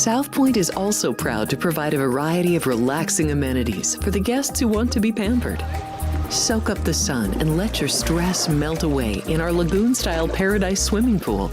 South Point is also proud to provide a variety of relaxing amenities for the guests who want to be pampered. Soak up the sun and let your stress melt away in our lagoon-style paradise swimming pool.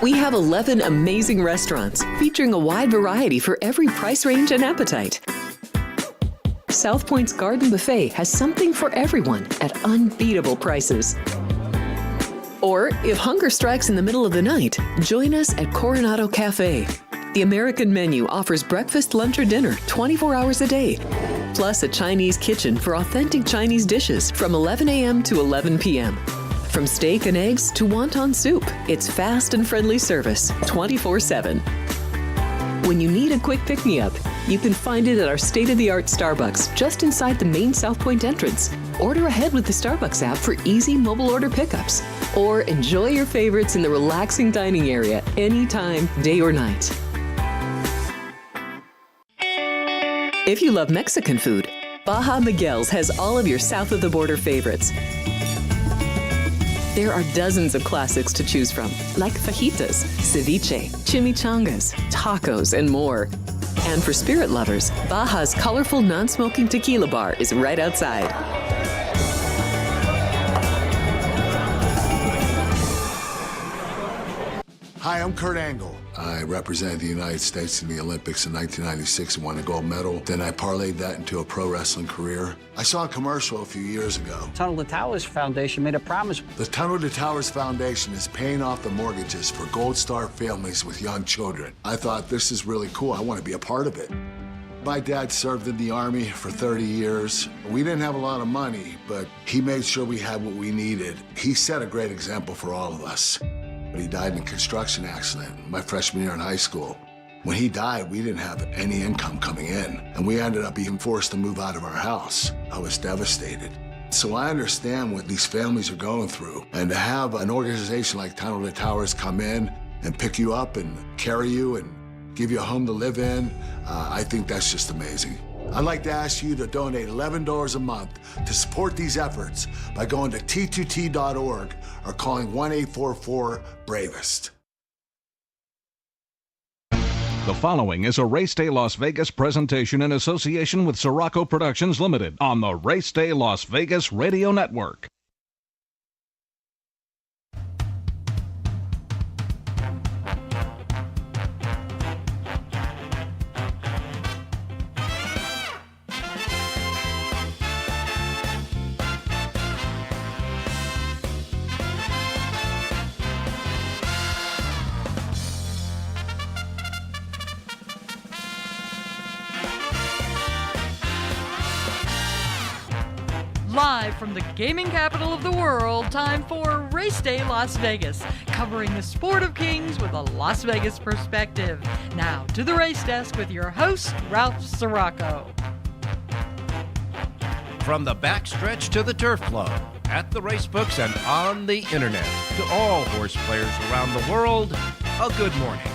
We have 11 amazing restaurants featuring a wide variety for every price range and appetite. South Point's Garden Buffet has something for everyone at unbeatable prices. Or, if hunger strikes in the middle of the night, join us at Coronado Cafe. The American menu offers breakfast, lunch, or dinner 24 hours a day, plus a Chinese kitchen for authentic Chinese dishes from 11 a.m. to 11 p.m. From steak and eggs to wonton soup, it's fast and friendly service 24/7. When you need a quick pick-me-up, you can find it at our state-of-the-art Starbucks just inside the main South Point entrance. Order ahead with the Starbucks app for easy mobile order pickups. Or enjoy your favorites in the relaxing dining area anytime, day or night. If you love Mexican food, Baja Miguel's has all of your south-of-the-border favorites. There are dozens of classics to choose from, like fajitas, ceviche, chimichangas, tacos, and more. And for spirit lovers, Baja's colorful non-smoking tequila bar is right outside. Hi, I'm Kurt Angle. I represented the United States in the Olympics in 1996 and won a gold medal. Then I parlayed that into a pro wrestling career. I saw a commercial a few years ago. Tunnel to Towers Foundation made a promise. The Tunnel to Towers Foundation is paying off the mortgages for Gold Star families with young children. I thought, this is really cool. I want to be a part of it. My dad served in the Army for 30 years. We didn't have a lot of money, but he made sure we had what we needed. He set a great example for all of us. He died in a construction accident my freshman year in high school. When he died, we didn't have any income coming in, and we ended up being forced to move out of our house. I was devastated. So I understand what these families are going through, and to have an organization like Tunnel to Towers come in and pick you up and carry you and give you a home to live in, I think that's just amazing. I'd like to ask you to donate $11 a month to support these efforts by going to t2t.org or calling 1-844-BRAVEST. The following is a Race Day Las Vegas presentation in association with Siraco Productions Limited on the Race Day Las Vegas Radio Network. Live from the gaming capital of the world, time for Race Day Las Vegas, covering the sport of kings with a Las Vegas perspective. Now to the race desk with your host, Ralph Siraco. From the backstretch to the turf club, at the race books and on the internet, to all horse players around the world, a good morning.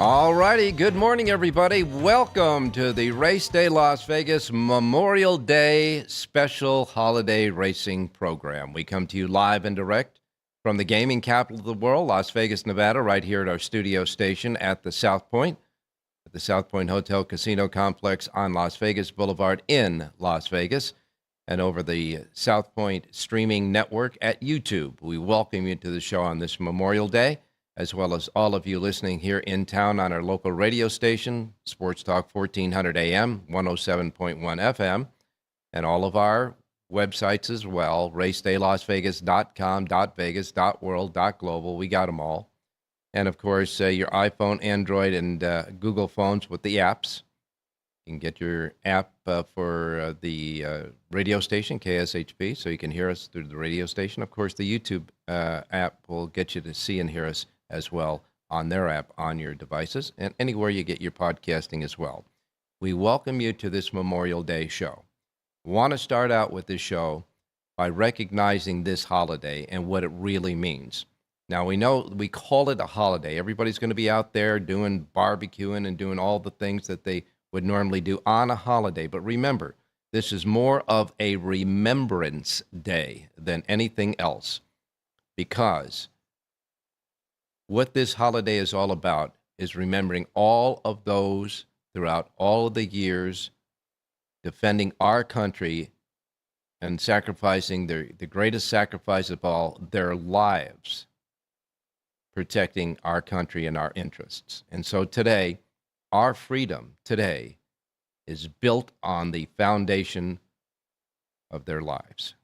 All righty. Good morning, everybody. Welcome to the Race Day Las Vegas Memorial Day special holiday racing program. We come to you live and direct from the gaming capital of the world, Las Vegas, Nevada, right here at our studio station at the South Point, at the South Point Hotel Casino Complex on Las Vegas Boulevard in Las Vegas, and over the South Point streaming network at YouTube. We welcome you to the show on this Memorial Day, as well as all of you listening here in town on our local radio station, Sports Talk 1400 AM, 107.1 FM, and all of our websites as well, racedaylasvegas.com, .vegas, .world, .global. We got them all. And, of course, your iPhone, Android, and Google phones with the apps. You can get your app for the radio station, KSHP, so you can hear us through the radio station. Of course, the YouTube app will get you to see and hear us as well on their app on your devices and anywhere you get your podcasting as well. We welcome you to this Memorial Day show. Want to start out with this show by recognizing this holiday and what it really means. Now, we know we call it a holiday. Everybody's going to be out there doing barbecuing and doing all the things that they would normally do on a holiday. But remember, this is more of a remembrance day than anything else, because what this holiday is all about is remembering all of those throughout all of the years defending our country and sacrificing the greatest sacrifice of all, their lives, protecting our country and our interests. And so today, our freedom today is built on the foundation of their lives.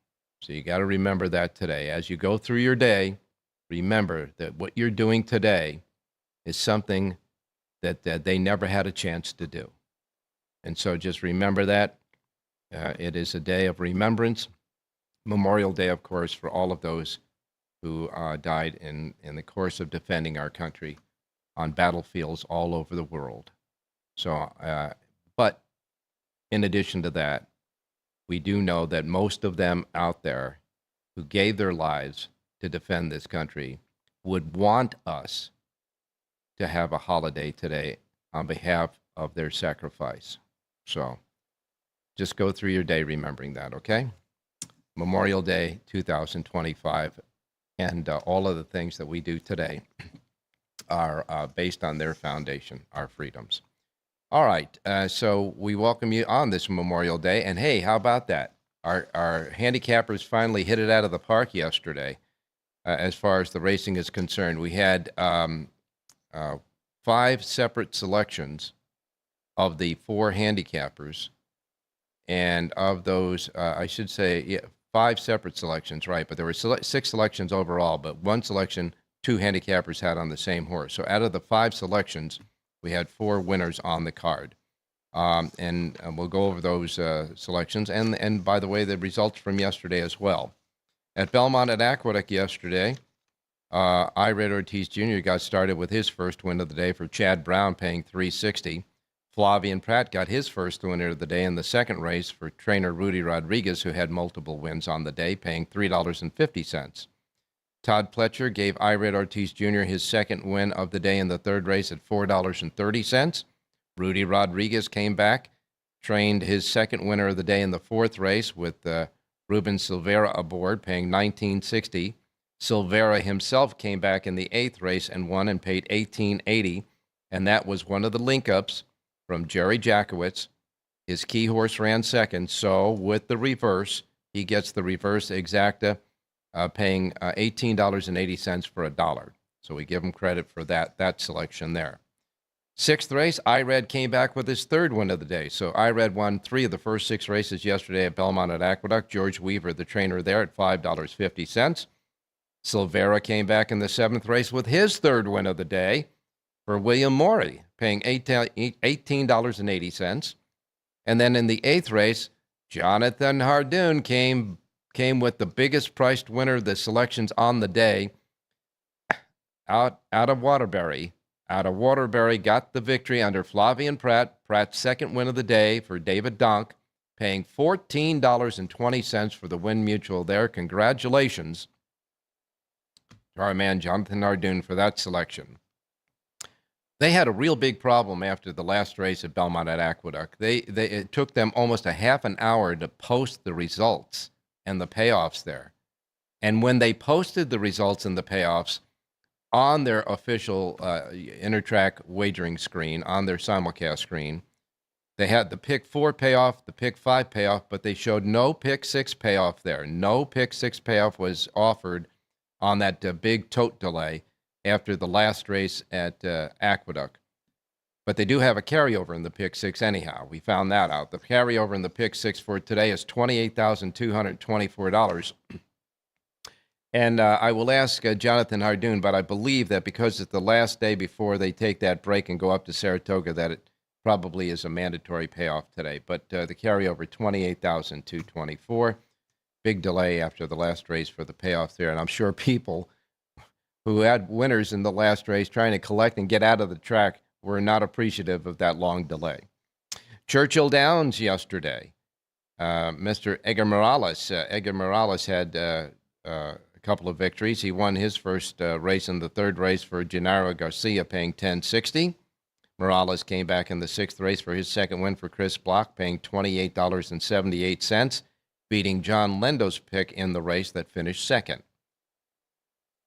So you got to remember that today. As you go through your day, remember that what you're doing today is something that they never had a chance to do. And so just remember that. It is a day of remembrance. Memorial Day, of course, for all of those who died in the course of defending our country on battlefields all over the world. So, but in addition to that, we do know that most of them out there who gave their lives to defend this country would want us to have a holiday today on behalf of their sacrifice. So just go through your day remembering that, okay? Memorial Day 2025, and all of the things that we do today are based on their foundation, our freedoms. All right, so we welcome you on this Memorial Day, and hey, how about that? Our handicappers finally hit it out of the park yesterday. As far as the racing is concerned, we had 5 separate selections of the 4 handicappers, and of those, I should say, yeah, 5 separate selections, right? But there were 6 selections overall, but 1 selection 2 handicappers had on the same horse. So out of the 5 selections, we had 4 winners on the card. And we'll go over those selections, and by the way, the results from yesterday as well. At Belmont at Aqueduct yesterday, Irad Ortiz Jr. got started with his first win of the day for Chad Brown, paying $360. Flavian Pratt got his first winner of the day in the second race for trainer Rudy Rodriguez, who had multiple wins on the day, paying $3.50. Todd Pletcher gave Irad Ortiz Jr. his second win of the day in the third race at $4.30. Rudy Rodriguez came back, trained his second winner of the day in the fourth race with Ruben Silvera aboard, paying $19.60. Silvera himself came back in the eighth race and won and paid $18.80, and that was one of the link-ups from Jerry Jackowitz. His key horse ran second, so with the reverse, he gets the reverse exacta, paying $18.80 for $1. So we give him credit for that selection there. Sixth race, Irad came back with his third win of the day. So Irad won 3 of the first 6 races yesterday at Belmont at Aqueduct. George Weaver, the trainer there, at $5.50. Silvera came back in the 7th race with his third win of the day for William Morey, paying $18.80. And then in the 8th race, Jonathan Hardoon came with the biggest priced winner of the selections on the day, out of Waterbury. Out of Waterbury, got the victory under Flavian Pratt. Pratt's second win of the day for David Donk, paying $14.20 for the Win Mutual there. Congratulations to our man Jonathan Hardoon for that selection. They had a real big problem after the last race at Belmont at Aqueduct. It took them almost a half an hour to post the results and the payoffs there. And when they posted the results and the payoffs on their official Intertrack wagering screen, on their simulcast screen, they had the pick 4 payoff, the pick 5 payoff, but they showed no pick 6 payoff there. No pick 6 payoff was offered on that big tote delay after the last race at Aqueduct. But they do have a carryover in the pick 6 anyhow. We found that out. The carryover in the pick 6 for today is $28,224. And I will ask Jonathan Hardoon, but I believe that because it's the last day before they take that break and go up to Saratoga, that it probably is a mandatory payoff today. But the carryover, $28,224. Big delay after the last race for the payoff there. And I'm sure people who had winners in the last race trying to collect and get out of the track were not appreciative of that long delay. Churchill Downs yesterday. Mr. Edgar Morales. Edgar Morales had a couple of victories. He won his first race in the third race for Gennaro Garcia, paying $10.60. Morales came back in the sixth race for his second win for Chris Block, paying $28.78, beating John Lindo's pick in the race that finished second.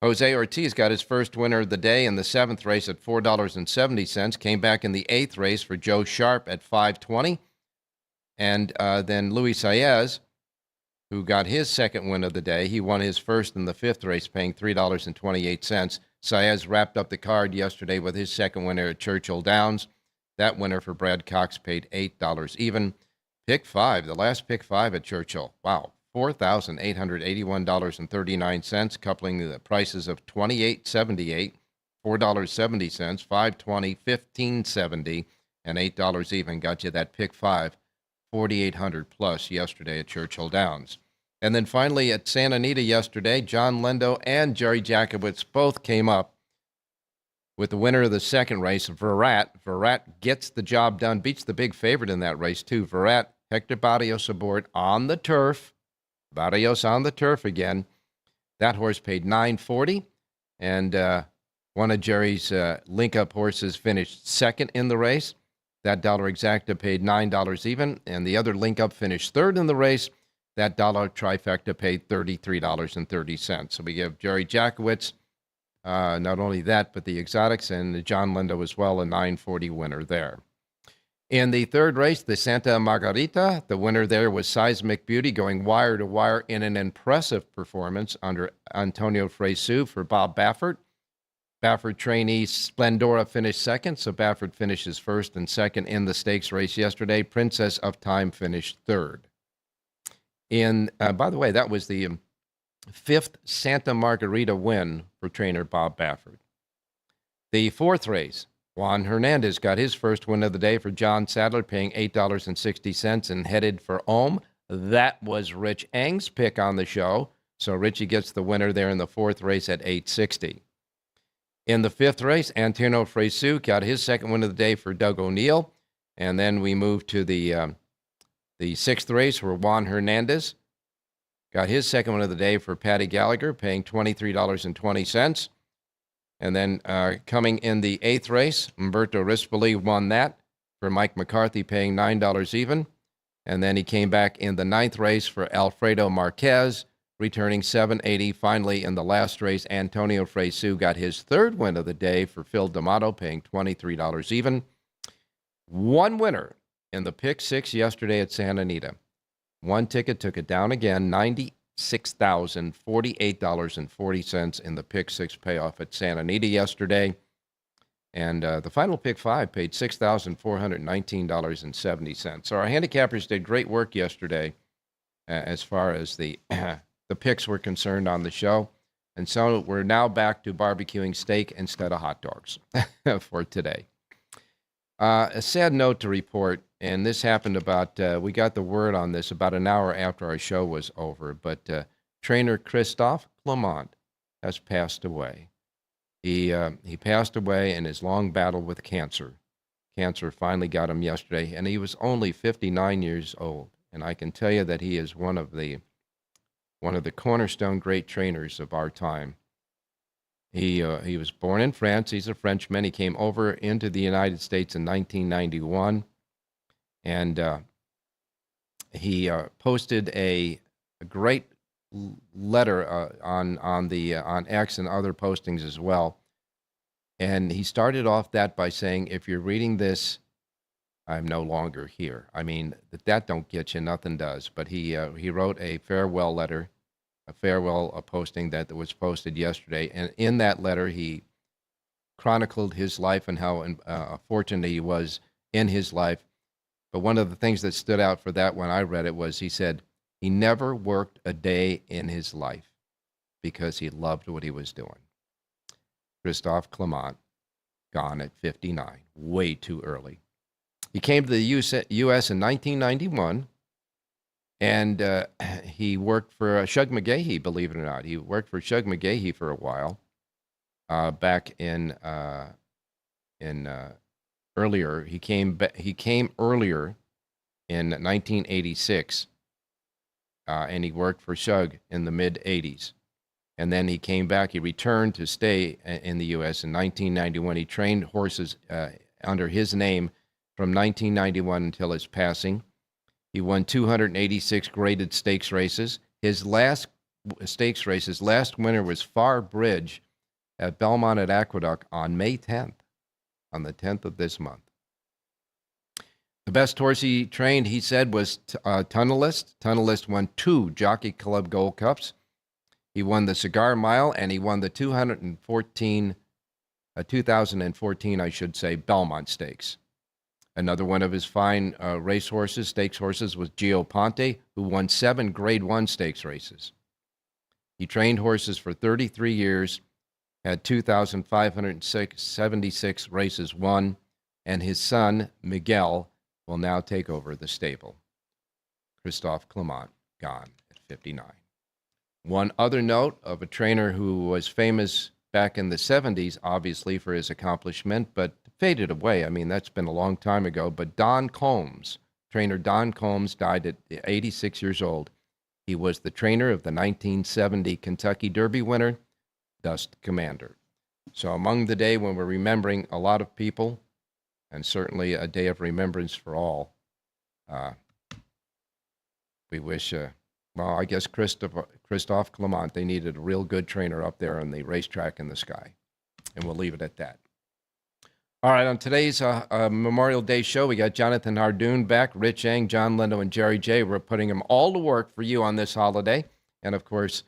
Jose Ortiz got his first winner of the day in the seventh race at $4.70, came back in the eighth race for Joe Sharp at $5.20, and then Luis Saez, who got his second win of the day, he won his first in the fifth race, paying $3.28. Saez wrapped up the card yesterday with his second winner at Churchill Downs. That winner for Brad Cox paid $8 even. Pick 5, the last pick 5 at Churchill. Wow, $4,881.39, coupling the prices of $28.78, $4.70, $5.20, $15.70, and $8 even. Got you that pick 5, $4,800 plus yesterday at Churchill Downs. And then finally at Santa Anita yesterday, John Lindo and Jerry Jakowitz both came up with the winner of the second race, Verrat. Verrat gets the job done, beats the big favorite in that race too. Verrat, Hector Barrios aboard on the turf. Barrios on the turf again. That horse paid $9.40, and one of Jerry's link-up horses finished second in the race. That dollar exacta paid $9 even, and the other link-up finished third in the race. That dollar trifecta paid $33.30. So we give Jerry Jakowitz not only that, but the exotics, and John Lindo as well, a $9.40 winner there. In the third race, the Santa Margarita, the winner there was Seismic Beauty, going wire to wire in an impressive performance under Antonio Fresu for Bob Baffert. Baffert trainee Splendora finished second, so Baffert finishes first and second in the stakes race yesterday. Princess of Time finished third. By the way, that was the fifth Santa Margarita win for trainer Bob Baffert. The fourth race, Juan Hernandez got his first win of the day for John Sadler, paying $8.60 and headed for Ohm. That was Rich Eng's pick on the show, so Richie gets the winner there in the fourth race at $8.60. In the fifth race, Antonio Fresu got his second win of the day for Doug O'Neill, and then we move to the sixth race where Juan Hernandez got his second one of the day for Patty Gallagher, paying $23.20. And then coming in the eighth race, Umberto Rispoli won that for Mike McCarthy, paying $9 even. And then he came back in the ninth race for Alfredo Marquez, returning $7.80. Finally, in the last race, Antonio Fresu got his third win of the day for Phil D'Amato, paying $23 even. One winner in the pick 6 yesterday at Santa Anita. One ticket took it down again, $96,048.40 in the pick 6 payoff at Santa Anita yesterday. And the final pick 5 paid $6,419.70. So our handicappers did great work yesterday as far as the picks were concerned on the show. And so we're now back to barbecuing steak instead of hot dogs for today. A sad note to report, and this happened about, we got the word on this about an hour after our show was over, but trainer Christophe Clement has passed away. He passed away in his long battle with cancer. Cancer finally got him yesterday, and he was only 59 years old. And I can tell you that he is one of the cornerstone great trainers of our time. He was born in France. He's a Frenchman. He came over into the United States in 1991, and he posted a great letter on X and other postings as well. And he started off that by saying, "If you're reading this, I'm no longer here." I mean, that don't get you, nothing does. But he wrote a farewell letter, a farewell posting that was posted yesterday. And in that letter, he chronicled his life and how fortunate he was in his life. But one of the things that stood out for that when I read it was he said he never worked a day in his life because he loved what he was doing. Christophe Clement, gone at 59, way too early. He came to the U.S. in 1991, and he worked for Shug McGaughey, believe it or not. He worked for Shug McGaughey for a while back in earlier. He came earlier in 1986, and he worked for Shug in the mid-'80s. And then he came back. He returned to stay in the U.S. in 1991. He trained horses under his name from 1991 until his passing. He won 286 graded stakes races. His last stakes race, his last winner was Far Bridge at Belmont at Aqueduct on May 10th, on the 10th of this month. The best horse he trained, he said, was Tunnelist. Tunnelist won 2 Jockey Club Gold Cups. He won the Cigar Mile, and he won the 2014, I should say, Belmont Stakes. Another one of his fine racehorses, stakes horses, was Gio Ponte, who won 7 Grade 1 stakes races. He trained horses for 33 years, had 2,576 races won, and his son, Miguel, will now take over the stable. Christophe Clement, gone at 59. One other note of a trainer who was famous back in the 70s, obviously, for his accomplishment, but faded away. I mean, that's been a long time ago. But Don Combs, trainer Don Combs, died at 86 years old. He was the trainer of the 1970 Kentucky Derby winner, Dust Commander. So among the day when we're remembering a lot of people, and certainly a day of remembrance for all, we wish... well, I guess Christophe Clement, they needed a real good trainer up there on the racetrack in the sky. And we'll leave it at that. All right, on today's Memorial Day show, we got Jonathan Hardoon back, Rich Eng, John Lindo, and Jerry J. We're putting them all to work for you on this holiday. And, of course,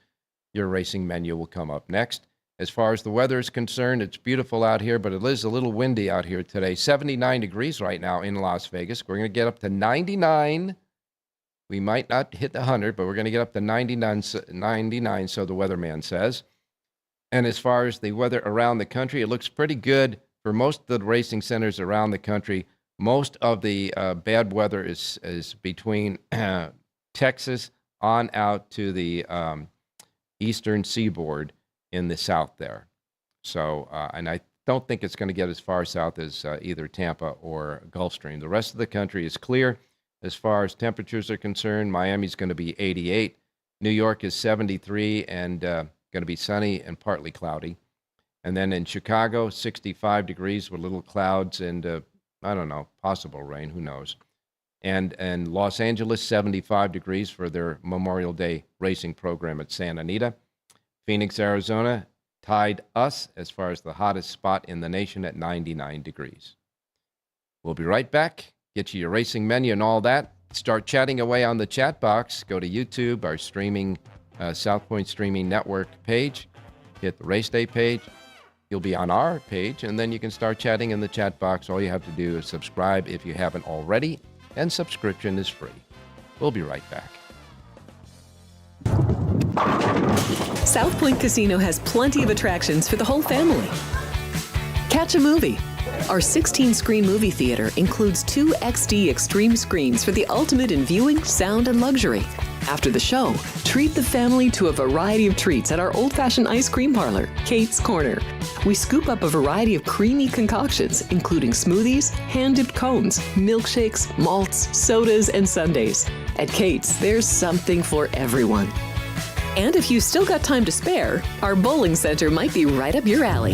your racing menu will come up next. As far as the weather is concerned, it's beautiful out here, but it is a little windy out here today. 79 degrees right now in Las Vegas. We're going to get up to 99. We might not hit the 100, but we're going to get up to 99, so the weatherman says. And as far as the weather around the country, it looks pretty good for most of the racing centers around the country. Most of the bad weather is between Texas on out to the eastern seaboard in the south there. So, and I don't think it's going to get as far south as either Tampa or Gulfstream. The rest of the country is clear. As far as temperatures are concerned, Miami's going to be 88. New York is 73 and going to be sunny and partly cloudy. And then in Chicago, 65 degrees with little clouds and, I don't know, possible rain, who knows. And Los Angeles, 75 degrees for their Memorial Day racing program at Santa Anita. Phoenix, Arizona, tied us as far as the hottest spot in the nation at 99 degrees. We'll be right back. Get you your racing menu and all that. Start chatting away on the chat box. Go to YouTube, our streaming, South Point Streaming Network page. Hit the Race Day page. You'll be on our page, and then you can start chatting in the chat box. All you have to do is subscribe if you haven't already, and subscription is free. We'll be right back. South Point Casino has plenty of attractions for the whole family. Catch a movie. Our 16-screen movie theater includes 2 XD Extreme screens for the ultimate in viewing, sound, and luxury. After the show, treat the family to a variety of treats at our old-fashioned ice cream parlor, Kate's Corner. We scoop up a variety of creamy concoctions, including smoothies, hand-dipped cones, milkshakes, malts, sodas, and sundaes. At Kate's, there's something for everyone. And if you've still got time to spare, our bowling center might be right up your alley.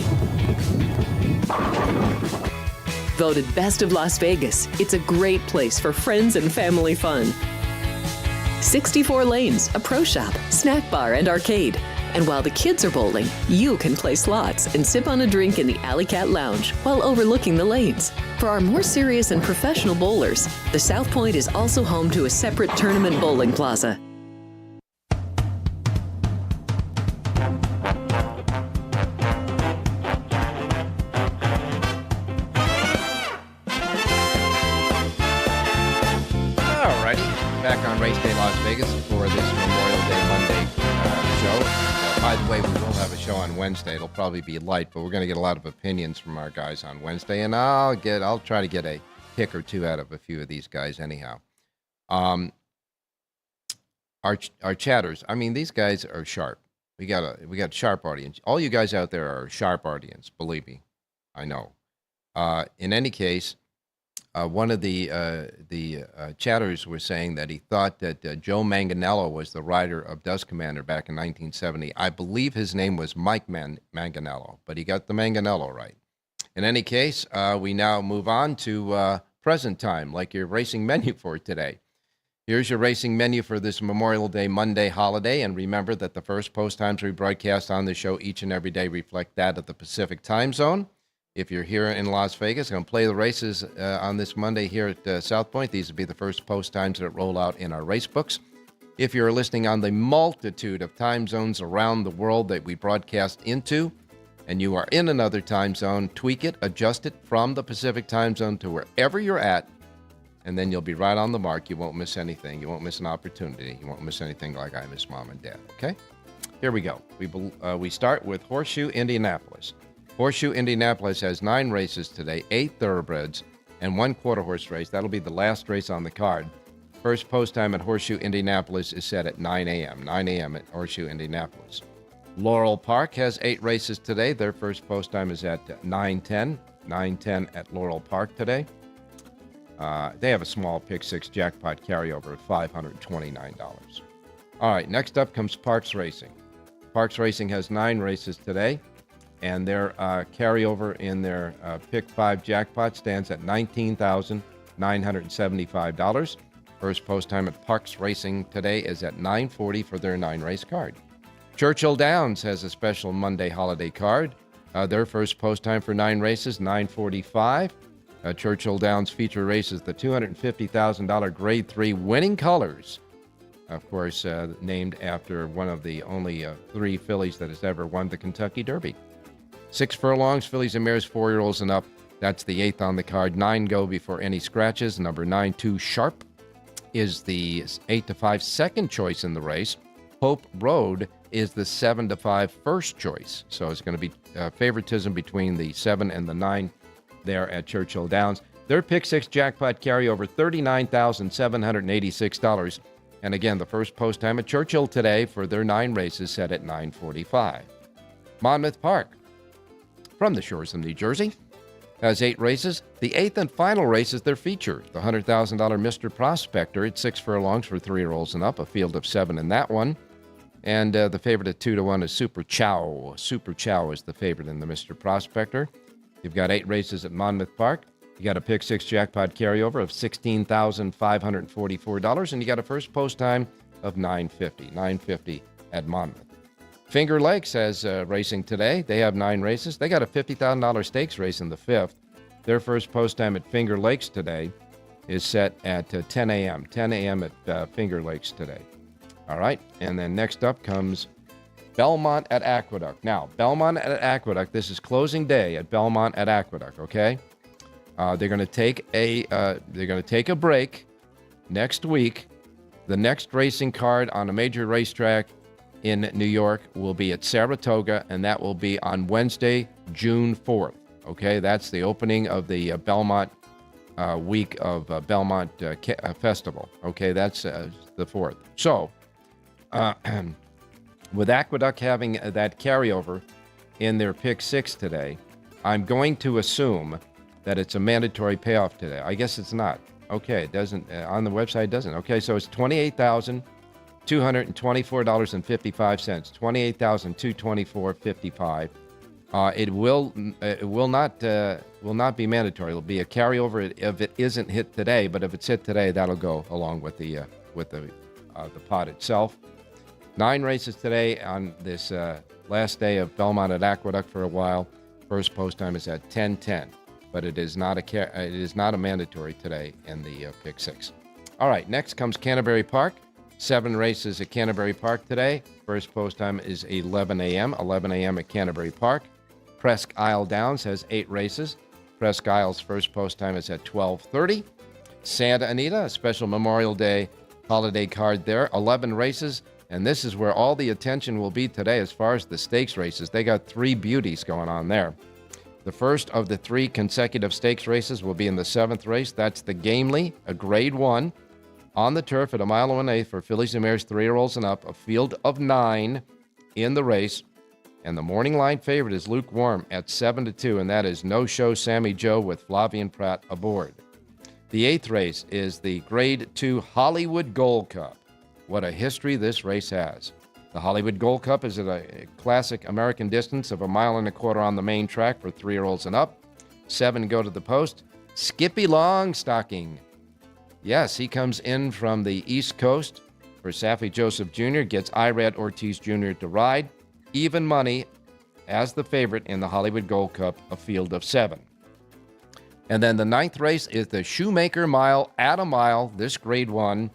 Voted Best of Las Vegas, it's a great place for friends and family fun. 64 lanes, a pro shop, snack bar, and arcade. And while the kids are bowling, you can play slots and sip on a drink in the Alley Cat Lounge while overlooking the lanes. For our more serious and professional bowlers, the South Point is also home to a separate tournament bowling plaza. Back on Race Day Las Vegas for this Memorial Day Monday show. By the way, we will have a show on Wednesday. It'll probably be light, but we're going to get a lot of opinions from our guys on Wednesday, and I'll try to get a pick or two out of a few of these guys anyhow. Our chatters. I mean, these guys are sharp. We got a sharp audience. All you guys out there are a sharp audience. Believe me, I know. In any case. One of the chatters was saying that he thought that Joe Manganiello was the rider of Dust Commander back in 1970. I believe his name was Mike Manganiello, but he got the Manganiello right. In any case, we now move on to present time, like your racing menu for today. Here's your racing menu for this Memorial Day Monday holiday, and remember that the first post times we broadcast on the show each and every day reflect that of the Pacific time zone. If you're here in Las Vegas, going to play the races on this Monday here at South Point. These will be the first post times that roll out in our race books. If you're listening on the multitude of time zones around the world that we broadcast into, and you are in another time zone, tweak it, adjust it from the Pacific time zone to wherever you're at, and then you'll be right on the mark. You won't miss anything. You won't miss an opportunity. You won't miss anything like I miss Mom and Dad, okay? Here we go. We start with Horseshoe, Indianapolis. Horseshoe Indianapolis has 9 races today, 8 thoroughbreds, and 1 quarter-horse race. That'll be the last race on the card. First post time at Horseshoe Indianapolis is set at 9 a.m. 9 a.m. at Horseshoe Indianapolis. Laurel Park has 8 races today. Their first post time is at 9:10. 9:10 at Laurel Park today. They have a small pick 6 jackpot carryover at $529. All right, next up comes Parks Racing. Parks Racing has 9 races today. And their carryover in their Pick 5 jackpot stands at $19,975. First post time at Parks Racing today is at 9:40 for their 9-race card. Churchill Downs has a special Monday holiday card. Their first post time for 9 races, 9:45. Churchill Downs feature races the $250,000 Grade 3 Winning Colors. Of course, named after one of the only 3 fillies that has ever won the Kentucky Derby. 6 furlongs, fillies and mares, 4-year-olds and up. That's the 8th on the card. 9 go before any scratches. Number 9, 2 Sharp, is the 8-5 second choice in the race. Hope Road is the 7-5 first choice. So it's going to be favoritism between the 7 and the 9 there at Churchill Downs. Their Pick 6 jackpot carryover, $39,786. And again, the first post time at Churchill today for their 9 races set at 9:45. Monmouth Park, from the shores of New Jersey, has 8 races. The 8th and final race is their feature, the $100,000 Mr. Prospector at 6 furlongs for 3-year-olds and up, a field of 7 in that one. And the favorite at 2-1 is Super Chow. Super Chow is the favorite in the Mr. Prospector. You've got 8 races at Monmouth Park. You got a Pick 6 jackpot carryover of $16,544, and you got a first post time of $9.50 at Monmouth. Finger Lakes has racing today. They have 9 races. They got a $50,000 stakes race in the 5th. Their first post time at Finger Lakes today is set at 10 a.m. 10 a.m. at Finger Lakes today. All right, and then next up comes Belmont at Aqueduct. Now, Belmont at Aqueduct, this is closing day at Belmont at Aqueduct, okay? They're going to take a break next week. The next racing card on a major racetrack in New York will be at Saratoga, and that will be on Wednesday, June 4th. Okay, that's the opening of the Belmont week of Belmont Festival. Okay, that's the 4th. So, with Aqueduct having that carryover in their Pick 6 today, I'm going to assume that it's a mandatory payoff today. I guess it's not. Okay, it doesn't, on the website it doesn't. Okay, so it's $28,200 $224.55, $28,224.55. It will not be mandatory. It'll be a carryover if it isn't hit today. But if it's hit today, that'll go along with the pot itself. 9 races today on this last day of Belmont at Aqueduct for a while. First post time is at 10:10, but it is not a mandatory today in the Pick 6. All right, next comes Canterbury Park. 7 races at Canterbury Park today. First post time is 11 a.m. 11 a.m. at Canterbury Park. Presque Isle Downs has 8 races. Presque Isle's first post time is at 12:30. Santa Anita, a special Memorial Day holiday card there. 11 races, and this is where all the attention will be today as far as the stakes races. They got 3 beauties going on there. The first of the 3 consecutive stakes races will be in the 7th race. That's the Gamely, a Grade 1, on the turf at 1 1/8 for fillies and mares 3-year-olds and up, a field of 9 in the race. And the morning line favorite is lukewarm at 7-2, and that is No Show Sammy Joe with Flavian Pratt aboard. The 8th race is the Grade 2 Hollywood Gold Cup. What a history this race has. The Hollywood Gold Cup is at a classic American distance of 1 1/4 miles on the main track for 3-year-olds and up. 7 go to the post. Skippy Longstocking. Yes, he comes in from the East Coast for Saffie Joseph Jr., gets Irad Ortiz Jr. to ride. Even money as the favorite in the Hollywood Gold Cup, a field of 7. And then the 9th race is the Shoemaker Mile at a mile. This Grade 1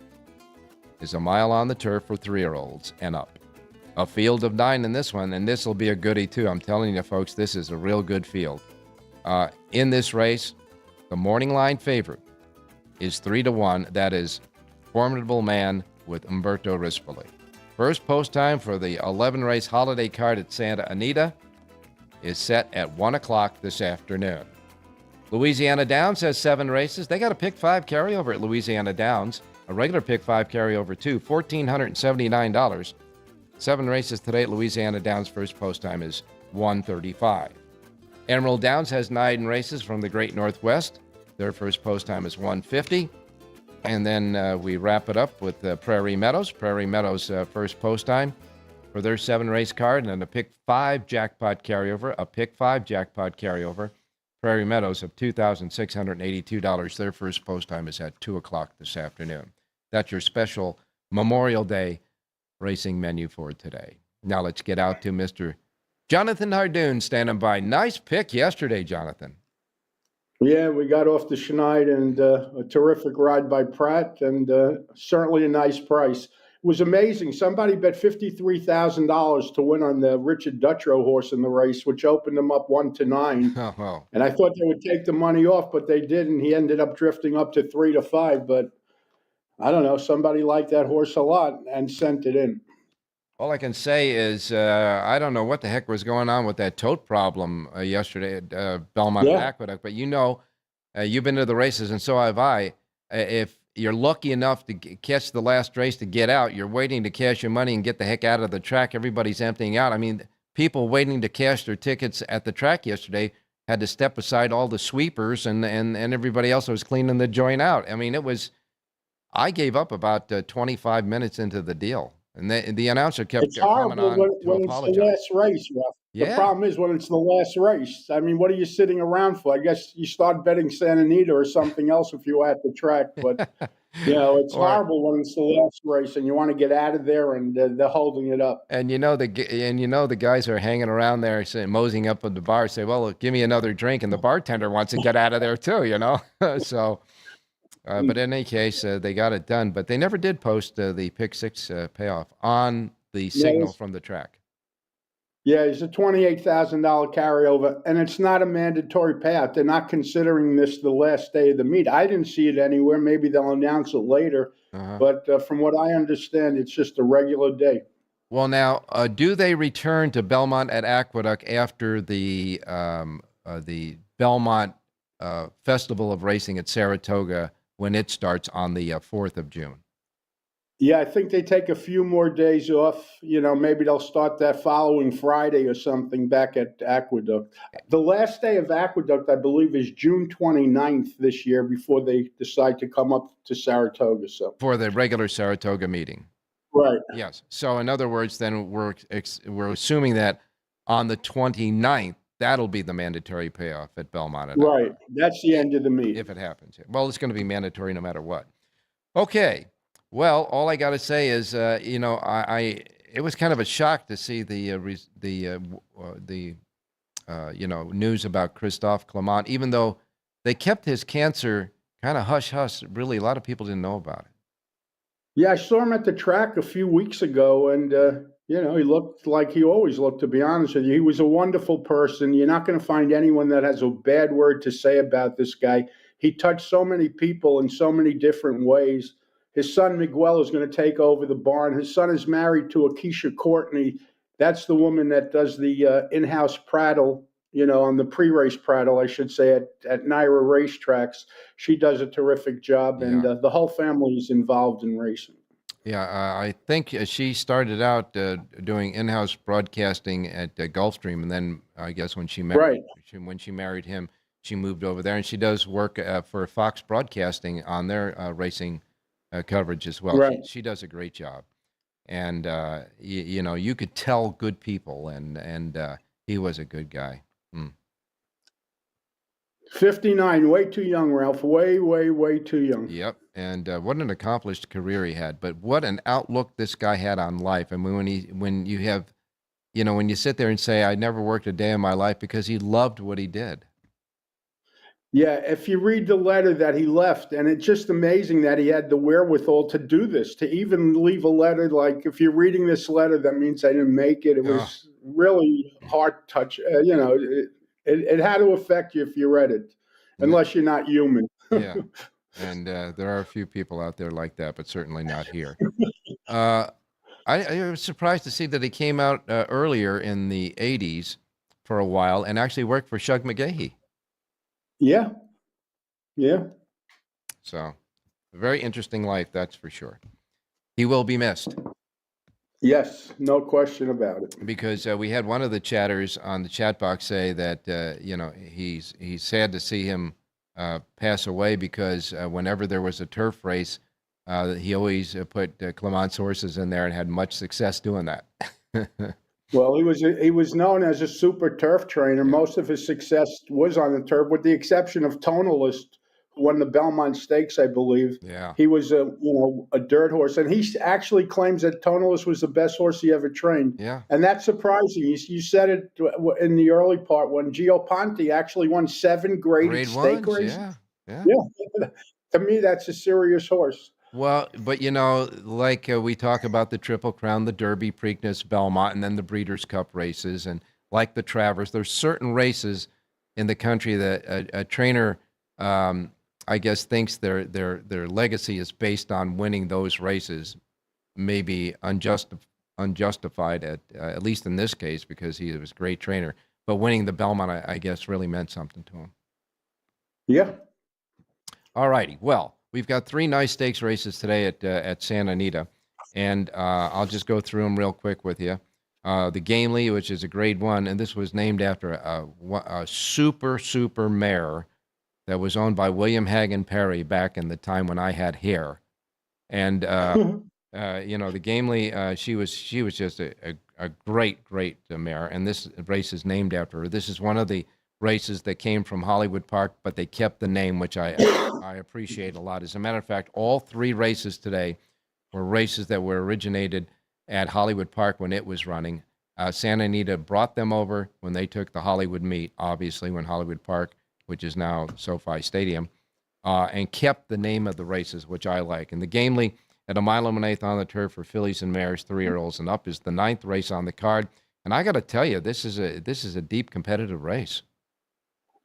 is 1 mile on the turf for 3-year-olds and up. A field of 9 in this one, and this will be a goodie too. I'm telling you, folks, this is a real good field. In this race, the morning line favorite is 3-1. That is Formidable Man with Umberto Rispoli. First post time for the 11-race holiday card at Santa Anita is set at 1 o'clock this afternoon. Louisiana Downs has 7 races. They got a Pick 5 carryover at Louisiana Downs. A regular Pick 5 carryover, too, $1,479. 7 races today at Louisiana Downs. First post time is 1:35. Emerald Downs has 9 races from the Great Northwest. Their first post time is 1:50. And then we wrap it up with Prairie Meadows. Prairie Meadows' first post time for their 7-race card, and a Pick 5 jackpot carryover. A Pick 5 jackpot carryover. Prairie Meadows of $2,682. Their first post time is at 2 o'clock this afternoon. That's your special Memorial Day racing menu for today. Now let's get out to Mr. Jonathan Hardoon standing by. Nice pick yesterday, Jonathan. Yeah, we got off the Schneid and a terrific ride by Pratt, and certainly a nice price. It was amazing. Somebody bet $53,000 to win on the Richard Dutrow horse in the race, which opened him up 1-9. Oh, well. And I thought they would take the money off, but they didn't. He ended up drifting up to 3-5. But I don't know. Somebody liked that horse a lot and sent it in. All I can say is I don't know what the heck was going on with that tote problem yesterday at Belmont Aqueduct, but you've been to the races, and so have I. If you're lucky enough to catch the last race to get out, you're waiting to cash your money and get the heck out of the track. Everybody's emptying out. I mean, people waiting to cash their tickets at the track yesterday had to step aside all the sweepers and everybody else was cleaning the joint out. I mean, I gave up about 25 minutes into the deal. And the announcer kept coming on when to apologize. It's the last race, Ralph. Yeah. The problem is when it's the last race. I mean, what are you sitting around for? I guess you start betting Santa Anita or something else if you're at the track. But, it's horrible when it's the last race and you want to get out of there and they're holding it up. And the guys are hanging around there moseying up at the bar say, well, give me another drink. And the bartender wants to get out of there too, So... but in any case, they got it done. But they never did post the Pick 6 payoff on the signal from the track. Yeah, it's a $28,000 carryover, and it's not a mandatory payout. They're not considering this the last day of the meet. I didn't see it anywhere. Maybe they'll announce it later. But from what I understand, it's just a regular day. Well, now, do they return to Belmont at Aqueduct after the Belmont Festival of Racing at Saratoga when it starts on the 4th of June? Yeah, I think they take a few more days off. Maybe they'll start that following Friday or something back at Aqueduct. The last day of Aqueduct, I believe, is June 29th this year before they decide to come up to Saratoga. So for the regular Saratoga meeting. Right. Yes. So in other words, then we're assuming that on the 29th, that'll be the mandatory payoff at Belmont at Right. That's the end of the meet. if it happens. Well, it's going to be mandatory no matter what. Okay. Well, all I got to say is, it was kind of a shock to see the news about Christophe Clement, even though they kept his cancer kind of hush hush. Really, a lot of people didn't know about it. Yeah, I saw him at the track a few weeks ago, and he looked like he always looked, to be honest with you. He was a wonderful person. You're not going to find anyone that has a bad word to say about this guy. He touched so many people in so many different ways. His son Miguel is going to take over the barn. His son is married to Akeisha Courtney. That's the woman that does the in-house prattle, on the pre-race prattle, I should say, at Naira racetracks. She does a terrific job, and the whole family is involved in racing. Yeah, I think she started out doing in-house broadcasting at Gulfstream, and then I guess when she married him, she moved over there, and she does work for Fox Broadcasting on their racing coverage as well. Right. She does a great job, and you could tell good people, and he was a good guy. 59, way too young, Ralph. Way, way, way too young. Yep, and what an accomplished career he had. But what an outlook this guy had on life. I mean, when you sit there and say, "I never worked a day in my life," because he loved what he did. Yeah, if you read the letter that he left, and it's just amazing that he had the wherewithal to do this, to even leave a letter. Like, if you're reading this letter, that means I didn't make it. It was really heart touch. It had to affect you if you read it, unless you're not human. Yeah, and there are a few people out there like that, but certainly not here. I was surprised to see that he came out earlier in the 80s for a while and actually worked for Shug McGahee. Yeah. So, a very interesting life, that's for sure. He will be missed. Yes, no question about it. Because we had one of the chatters on the chat box say that he's sad to see him pass away because whenever there was a turf race, he always put Clement's horses in there and had much success doing that. Well, he was known as a super turf trainer. Most of his success was on the turf, with the exception of Tonalist, who won the Belmont Stakes, I believe. Yeah. He was a dirt horse, and he actually claims that Tonalist was the best horse he ever trained. Yeah. And that's surprising. You said it in the early part when Gio Ponte actually won 7 graded stake races. Yeah. To me, that's a serious horse. Well, but like we talk about the Triple Crown, the Derby, Preakness, Belmont, and then the Breeders' Cup races, and like the Travers, there's certain races in the country that a trainer, I guess, thinks their legacy is based on winning those races, maybe unjustified at least in this case because he was a great trainer. But winning the Belmont, I guess, really meant something to him. Yeah. All righty. Well, we've got 3 nice stakes races today at Santa Anita, and I'll just go through them real quick with you. The Gamely, which is a Grade 1, and this was named after a super mare that was owned by William Hagen Perry back in the time when I had hair. And the Gamely, she was just a great mare, and this race is named after her. This is one of the races that came from Hollywood Park, but they kept the name, which I appreciate a lot. As a matter of fact, all 3 races today were races that were originated at Hollywood Park when it was running. Santa Anita brought them over when they took the Hollywood meet, obviously, when Hollywood Park, which is now SoFi Stadium, and kept the name of the races, which I like. And the Gamely at 1 1/8 on the turf for fillies and mares, 3-year-olds and up, is the 9th race on the card. And I got to tell you, this is a deep competitive race.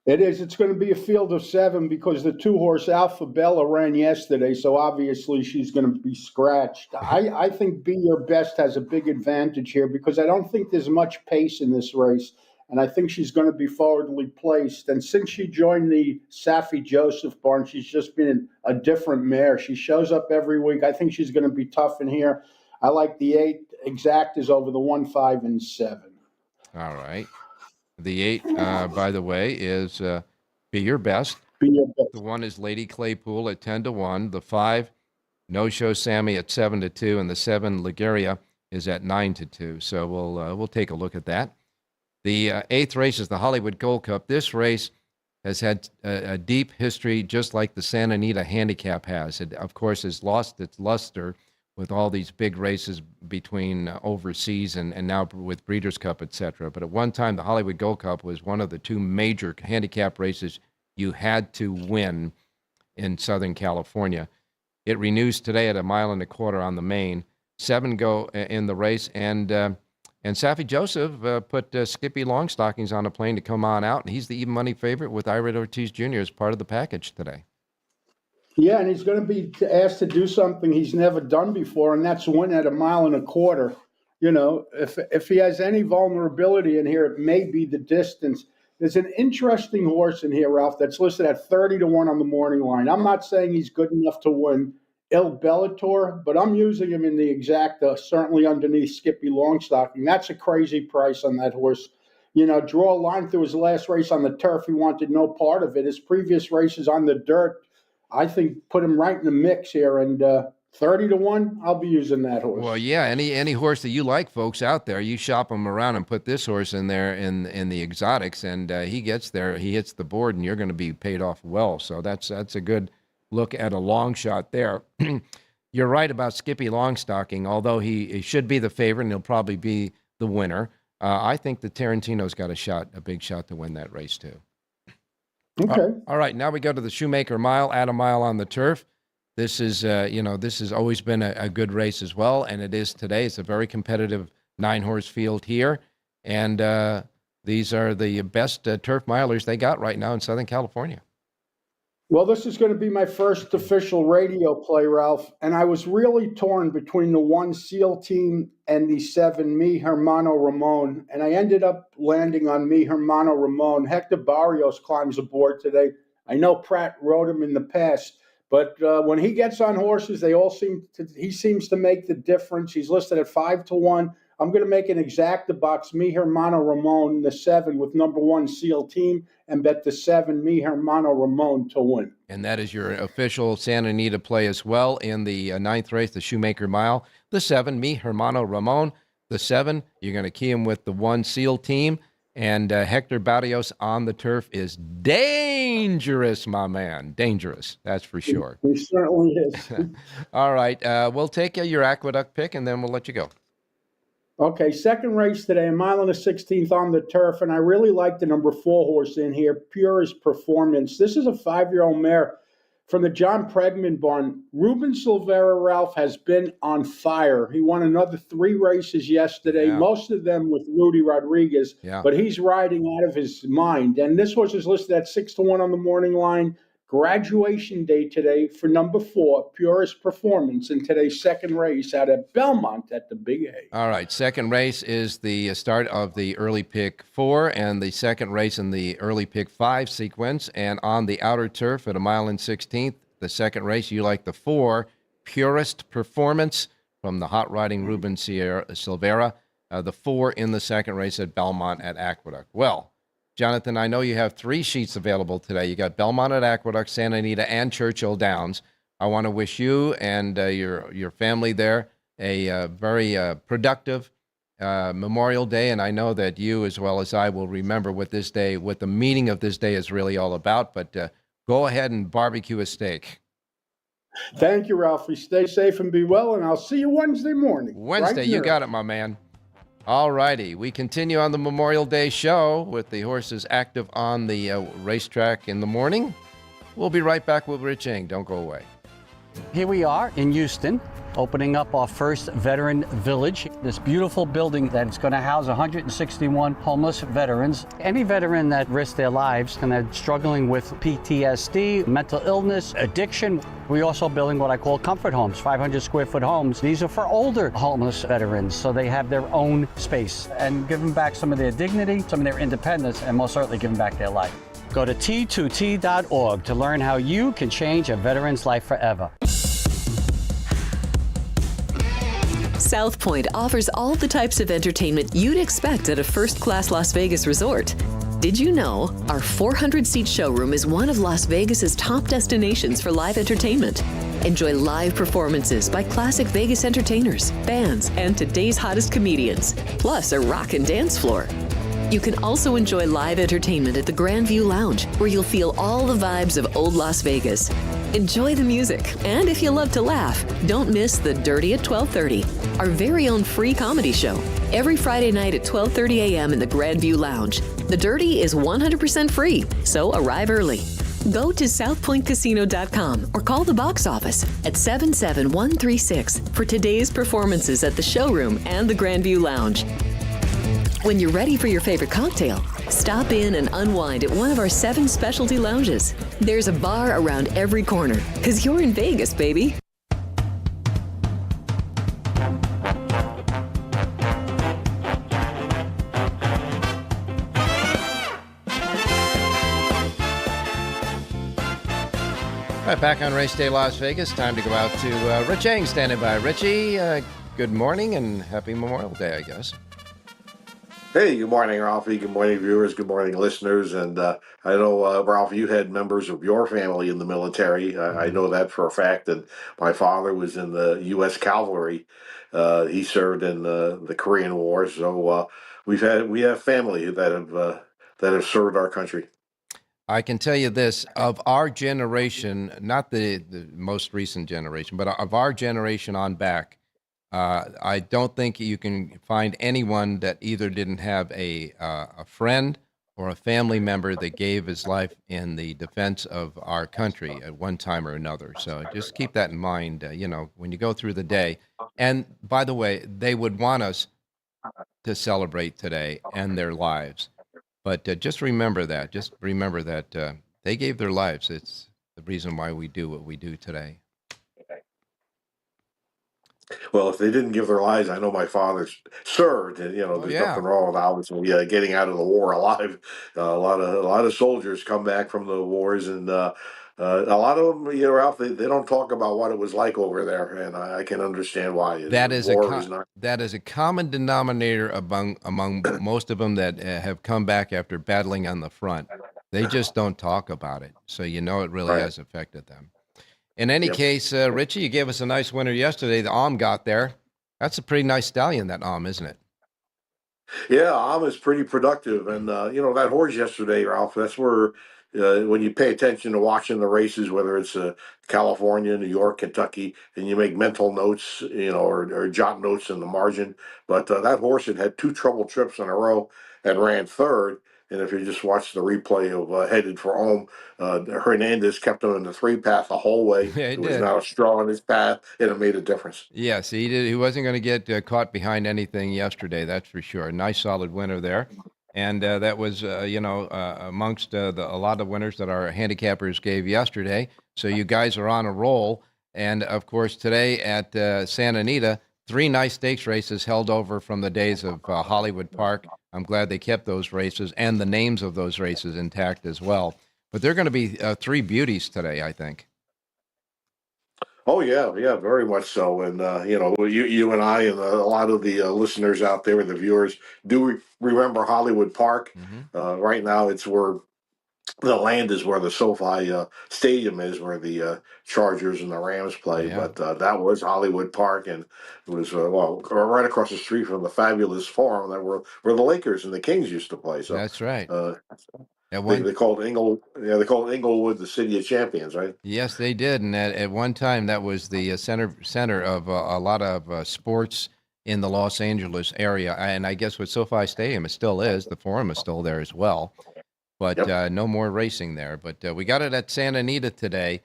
It is. It's going to be a field of 7 because the 2-horse Alpha Bella ran yesterday, so obviously she's going to be scratched. I think Be Your Best has a big advantage here because I don't think there's much pace in this race, and I think she's going to be forwardly placed. And since she joined the Safi Joseph barn, she's just been a different mare. She shows up every week. I think she's going to be tough in here. I like the 8 exactas over the 1, 5, and 7. All right. The 8, by the way, is Be Your Best. Be Your Best. The 1 is Lady Claypool at 10-1. The 5 No-Show Sammy at 7-2, and the 7 Liguria is at 9-2. So we'll take a look at that. The 8th race is the Hollywood Gold Cup. This race has had a deep history, just like the Santa Anita Handicap has. It, of course, has lost its luster with all these big races between overseas and now with Breeders' Cup, etc. But at one time, the Hollywood Gold Cup was one of the 2 major handicap races you had to win in Southern California. It renews today at 1.25 miles on the main. 7 go in the race, and Safi Joseph put Skippy Longstockings on a plane to come on out, and he's the even money favorite with Ira Ortiz Jr. as part of the package today. Yeah, and he's going to be asked to do something he's never done before, and that's win at 1.25 miles. You know, if he has any vulnerability in here, it may be the distance. There's an interesting horse in here, Ralph, that's listed at 30-1 on the morning line. I'm not saying he's good enough to win Il Bellator, but I'm using him in the exacta, certainly underneath Skippy Longstocking. That's a crazy price on that horse. You know, draw a line through his last race on the turf. He wanted no part of it. His previous races on the dirt, I think, put him right in the mix here. And 30-1, I'll be using that horse. Well, yeah, any horse that you like, folks, out there, you shop them around and put this horse in there in the exotics, and he gets there, he hits the board, and you're going to be paid off well. So that's a good look at a long shot there. You're right about Skippy Longstocking, although he should be the favorite and he'll probably be the winner. I think the Tarantino's got a big shot to win that race too. Okay. All right, now we go to the Shoemaker Mile, at 1 mile on the turf. This is, this has always been a good race as well, and it is today. It's a very competitive 9-horse field here, and these are the best turf milers they got right now in Southern California. Well, this is going to be my first official radio play, Ralph, and I was really torn between the 1 SEAL team and the 7 Mi Hermano Ramon, and I ended up landing on Mi Hermano Ramon. Hector Barrios climbs aboard today. I know Pratt rode him in the past, but when he gets on horses, he seems to make the difference. He's listed at 5-1. I'm going to make an exacta box, Mi Hermano Ramon, the 7 with number 1 SEAL team, and bet the 7 Mi Hermano Ramon to win. And that is your official Santa Anita play as well in the 9th race, the Shoemaker Mile. The 7, Mi Hermano Ramon. The 7, you're going to key him with the 1 SEAL team. And Hector Barrios on the turf is dangerous, my man. Dangerous, that's for sure. He certainly is. All right, we'll take your Aqueduct pick, and then we'll let you go. Okay, second race today, 1 mile and a 16th on the turf, and I really like the number 4 horse in here, Purest Performance. This is a 5-year-old mare from the John Pregman barn. Ruben Silvera, Ralph, has been on fire. He won another 3 races yesterday, most of them with Rudy Rodriguez, but he's riding out of his mind. And this horse is listed at 6-1 on the morning line. Graduation day today for number 4, Purest Performance, in today's second race out at Belmont at the Big A. All right, second race is the start of the early pick 4 and the second race in the early pick 5 sequence. And on the outer turf at 1 mile and 16th, the second race, you like the 4, Purest Performance from the hot riding Ruben Silvera, the 4 in the second race at Belmont at Aqueduct. Well, Jonathan, I know you have 3 sheets available today. You got Belmont at Aqueduct, Santa Anita, and Churchill Downs. I want to wish you and your family there a very productive Memorial Day, and I know that you, as well as I, will remember what the meaning of this day is really all about. But go ahead and barbecue a steak. Thank you, Ralphie. Stay safe and be well, and I'll see you Wednesday morning. Wednesday, you got it, my man. All righty, we continue on the Memorial Day show with the horses active on the racetrack in the morning. We'll be right back with Rich Eng. Don't go away. Here we are in Houston, opening up our first veteran village. This beautiful building that's going to house 161 homeless veterans. Any veteran that risks their lives and they're struggling with PTSD, mental illness, addiction. We're also building what I call comfort homes, 500 square foot homes. These are for older homeless veterans, so they have their own space, and give them back some of their dignity, some of their independence, and most certainly give them back their life. Go to T2T.org to learn how you can change a veteran's life forever. South Point offers all the types of entertainment you'd expect at a first-class Las Vegas resort. Did you know our 400-seat showroom is one of Las Vegas's top destinations for live entertainment? Enjoy live performances by classic Vegas entertainers, bands, and today's hottest comedians, plus a rockin' dance floor. You can also enjoy live entertainment at the Grandview Lounge, where you'll feel all the vibes of old Las Vegas. Enjoy the music, and if you love to laugh, don't miss The Dirty at 12:30, our very own free comedy show. Every Friday night at 12:30 a.m. in the Grandview Lounge. The Dirty is 100% free, so arrive early. Go to southpointcasino.com or call the box office at 77136 for today's performances at the showroom and the Grandview Lounge. When you're ready for your favorite cocktail, stop in and unwind at one of our 7 specialty lounges. There's a bar around every corner, because you're in Vegas, baby. All right, back on Race Day Las Vegas. Time to go out to Rich Eng standing by. Richie, good morning and happy Memorial Day, I guess. Hey, good morning, Ralphie. Good morning, viewers. Good morning, listeners. And I know, Ralph, you had members of your family in the military. I know that for a fact. And my father was in the U.S. Cavalry. He served in the Korean War. So we have family that have served our country. I can tell you this, of our generation, not the most recent generation, but of our generation on back, I don't think you can find anyone that either didn't have a friend or a family member that gave his life in the defense of our country at one time or another. So just keep that in mind, when you go through the day. And by the way, they would want us to celebrate today and their lives. But just remember that. Just remember that they gave their lives. It's the reason why we do what we do today. Well, if they didn't give their lives, I know my father served, and there's nothing wrong with obviously getting out of the war alive. A lot of soldiers come back from the wars, and a lot of them, Ralph, they don't talk about what it was like over there, and I can understand why. That is a common denominator among most of them that have come back after battling on the front. They just don't talk about it, so it really has affected them. In any case, Richie, you gave us a nice winner yesterday. The got there. That's a pretty nice stallion, that isn't it? Yeah, is pretty productive. And, that horse yesterday, Ralph, that's where when you pay attention to watching the races, whether it's California, New York, Kentucky, and you make mental notes, or jot notes in the margin. But that horse had 2 trouble trips in a row and ran third. And if you just watch the replay of Headed for Home, Hernandez kept him in the 3 path the whole way. Yeah, it was not a straw in his path, and it made a difference. Yes, he did. He wasn't going to get caught behind anything yesterday, that's for sure. Nice, solid winner there. And that was, amongst a lot of winners that our handicappers gave yesterday. So you guys are on a roll. And, of course, today at Santa Anita, 3 nice stakes races held over from the days of Hollywood Park. I'm glad they kept those races and the names of those races intact as well. But they're going to be 3 beauties today, I think. Oh, yeah, very much so. And, you and I and a lot of the listeners out there and the viewers do remember Hollywood Park. Mm-hmm. Right now, it's where the land is where the SoFi Stadium is, where the Chargers and the Rams play. Yeah. But that was Hollywood Park, and it was right across the street from the fabulous Forum that where the Lakers and the Kings used to play. So that's right. They called Inglewood the City of Champions, right? Yes, they did, and at one time that was the center of a lot of sports in the Los Angeles area. And I guess with SoFi Stadium, it still is. The Forum is still there as well. But no more racing there. But we got it at Santa Anita today.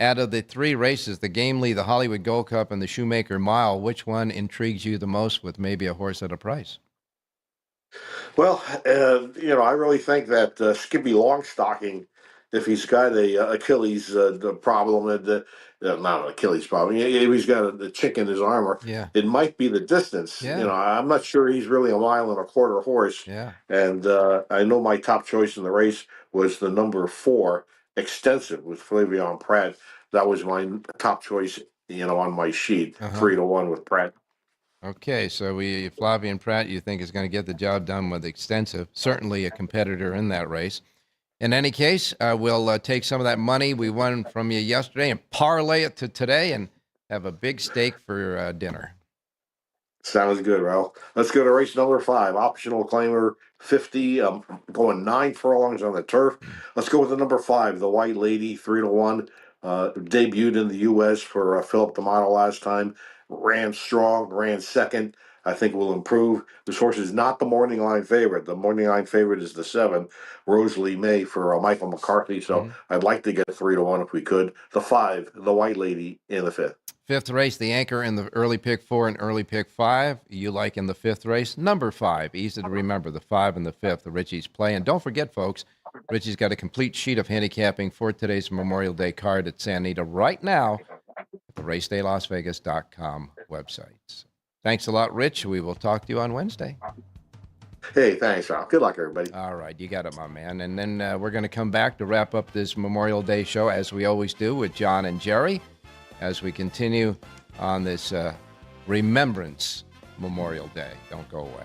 Out of the 3 races, the Gamely, the Hollywood Gold Cup, and the Shoemaker Mile, which one intrigues you the most with maybe a horse at a price? Well, I really think that Skippy Longstocking, if he's got a Achilles problem, not an Achilles problem, if he's got a chink in his armor, it might be the distance. Yeah. I'm not sure he's really a 1.25 mile horse. Yeah. And I know my top choice in the race was the number 4, Extensive, with Flavion Pratt. That was my top choice, on my sheet, 3-1 with Pratt. Okay, so Flavian Pratt, you think is going to get the job done with Extensive. Certainly a competitor in that race. In any case, we'll take some of that money we won from you yesterday and parlay it to today and have a big steak for dinner. Sounds good, Ralph. Let's go to race number 5. Optional claimer 50. Going 9 furlongs on the turf. Let's go with the number 5, the White Lady, 3-1. Debuted in the U.S. for Philip D'Amato last time. Ran strong, ran second. I think will improve. This horse is not the morning line favorite. The morning line favorite is the 7, Rosalie May for Michael McCarthy. So I'd like to get 3-1 if we could. The 5, the White Lady in the 5th. 5th race, the anchor in the early pick 4 and early pick 5. You like in the 5th race, number 5. Easy to remember, the 5 and the 5th, the Richie's play. And don't forget, folks, Richie's got a complete sheet of handicapping for today's Memorial Day card at Santa Anita right now at the racedaylasvegas.com websites. Thanks a lot, Rich. We will talk to you on Wednesday. Hey, thanks, Ralph. Good luck, everybody. All right, you got it, my man. And then we're going to come back to wrap up this Memorial Day show, as we always do, with John and Jerry, as we continue on this Remembrance Memorial Day. Don't go away.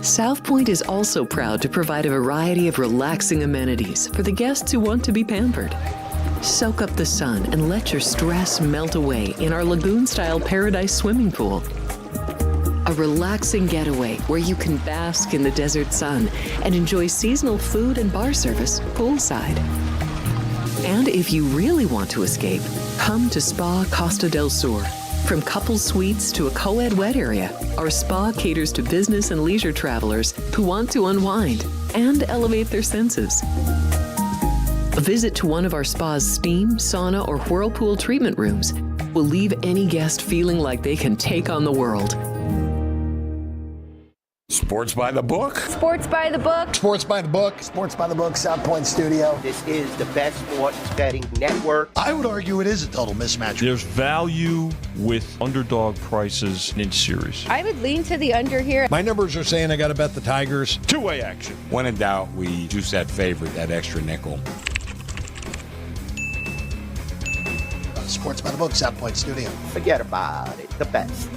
South Point is also proud to provide a variety of relaxing amenities for the guests who want to be pampered. Soak up the sun and let your stress melt away in our lagoon-style Paradise swimming pool. A relaxing getaway where you can bask in the desert sun and enjoy seasonal food and bar service poolside. And if you really want to escape, come to Spa Costa del Sur. From couple suites to a co-ed wet area, our spa caters to business and leisure travelers who want to unwind and elevate their senses. A visit to one of our spa's steam, sauna, or whirlpool treatment rooms will leave any guest feeling like they can take on the world. Sports by the book. Sports by the book. Sports by the book. Sports by the book, South Point Studio. This is the best sports betting network. I would argue it is a total mismatch. There's value with underdog prices in series. I would lean to the under here. My numbers are saying I got to bet the Tigers. Two-way action. When in doubt, we juice that favorite, that extra nickel. Sports by the book, South Point Studio. Forget about it. The best.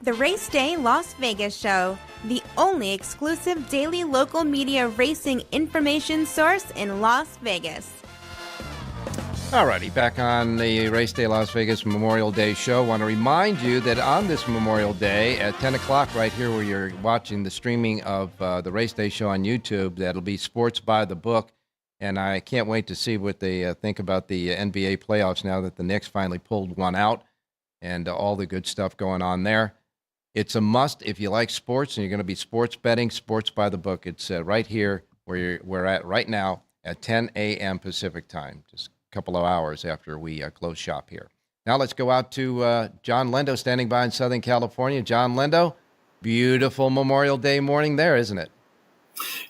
The Race Day Las Vegas Show, the only exclusive daily local media racing information source in Las Vegas. Alrighty, back on the Race Day Las Vegas Memorial Day show. Want to remind you that on this Memorial Day at 10 o'clock right here where you're watching the streaming of the Race Day show on YouTube, that'll be Sports by the Book. And I can't wait to see what they think about the NBA playoffs now that the Knicks finally pulled one out and all the good stuff going on there. It's a must if you like sports and you're going to be sports betting, Sports by the Book. It's right here where we're at right now at 10 a.m. Pacific time, just a couple of hours after we close shop here. Now let's go out to John Lindo standing by in Southern California. John Lindo, beautiful Memorial Day morning there, isn't it?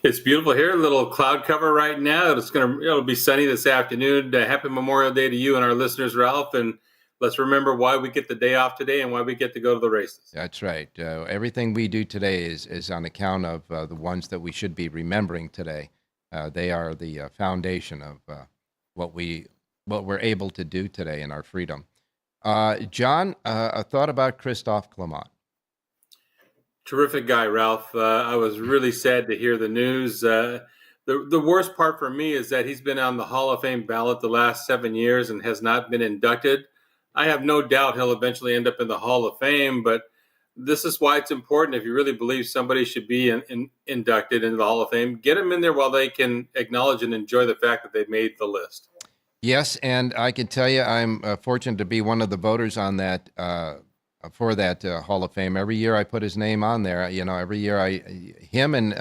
It's beautiful here. A little cloud cover right now. It'll be sunny this afternoon. Happy Memorial Day to you and our listeners, Ralph. And let's remember why we get the day off today and why we get to go to the races. That's right. Everything we do today is on account of the ones that we should be remembering today. They are the foundation of what we're able to do today in our freedom. John, a thought about Christophe Clement. Terrific guy, Ralph. I was really sad to hear the news. The worst part for me is that he's been on the Hall of Fame ballot the last 7 years and has not been inducted. I have no doubt he'll eventually end up in the Hall of Fame, but this is why it's important. If you really believe somebody should be inducted into the Hall of Fame, get them in there while they can acknowledge and enjoy the fact that they made the list. Yes, and I can tell you I'm fortunate to be one of the voters on that for that Hall of Fame. Every year I put his name on there. You know, every year him and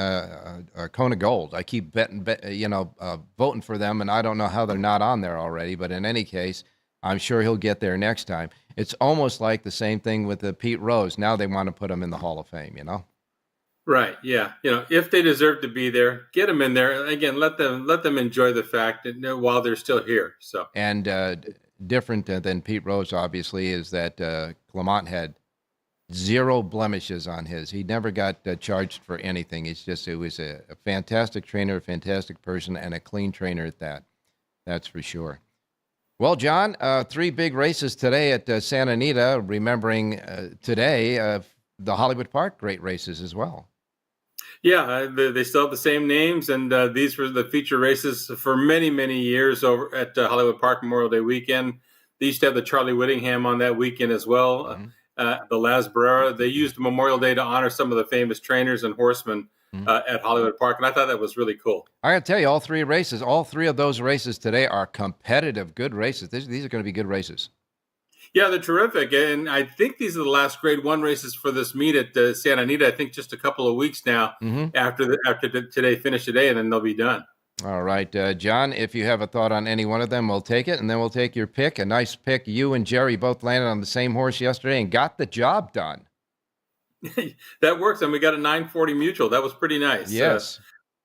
Kona Gold, I keep voting for them, and I don't know how they're not on there already. But in any case, I'm sure he'll get there next time. It's almost like the same thing with Pete Rose. Now they want to put him in the Hall of Fame, you know? Right, yeah. You know, if they deserve to be there, get them in there. Again, let them enjoy the fact that while they're still here. So. And different than Pete Rose, obviously, is that Clement had zero blemishes on his. He never got charged for anything. It was a fantastic trainer, a fantastic person, and a clean trainer at that. That's for sure. Well, John, 3 big races today at Santa Anita, remembering today the Hollywood Park great races as well. Yeah, they still have the same names, and these were the feature races for many, many years over at Hollywood Park Memorial Day weekend. They used to have the Charlie Whittingham on that weekend as well, the Las Barrera. They used Memorial Day to honor some of the famous trainers and horsemen at Hollywood Park, and I thought that was really cool. I got to tell you, all three of those races today are competitive, good races. These are going to be good races. Yeah, they're terrific, and I think these are the last Grade 1 races for this meet at Santa Anita. I think just a couple of weeks now after today, finish today, and then they'll be done. All right, John, if you have a thought on any one of them, we'll take it, and then we'll take your pick. A nice pick. You and Jerry both landed on the same horse yesterday and got the job done. That works, and we got a 940 mutual. That was pretty nice. Yes.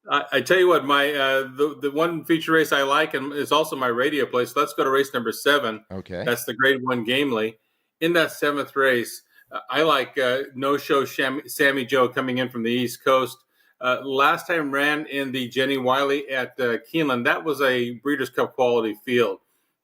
I tell you what, my the one feature race I like, and is also my radio play. So let's go to race number 7. Okay. That's the Grade 1 Gamely. In that 7th race, I like No Show Sammy Joe coming in from the East Coast. Last time ran in the Jenny Wiley at Keeneland. That was a Breeders' Cup quality field.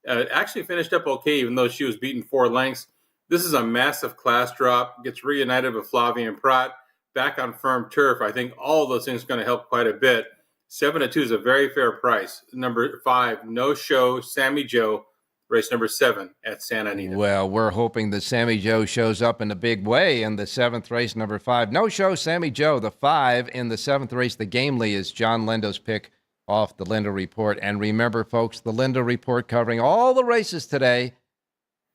Actually finished up okay, even though she was beaten 4 lengths. This is a massive class drop. Gets reunited with Flavien Prat. Back on firm turf. I think all of those things are going to help quite a bit. 7-2 is a very fair price. Number 5, No Show Sammy Joe, race number 7 at Santa Anita. Well, we're hoping that Sammy Joe shows up in a big way in the 7th race, number 5. No Show Sammy Joe, the 5 in the 7th race. The Gamely is John Lindo's pick off the Lindo Report. And remember, folks, the Lindo Report covering all the races today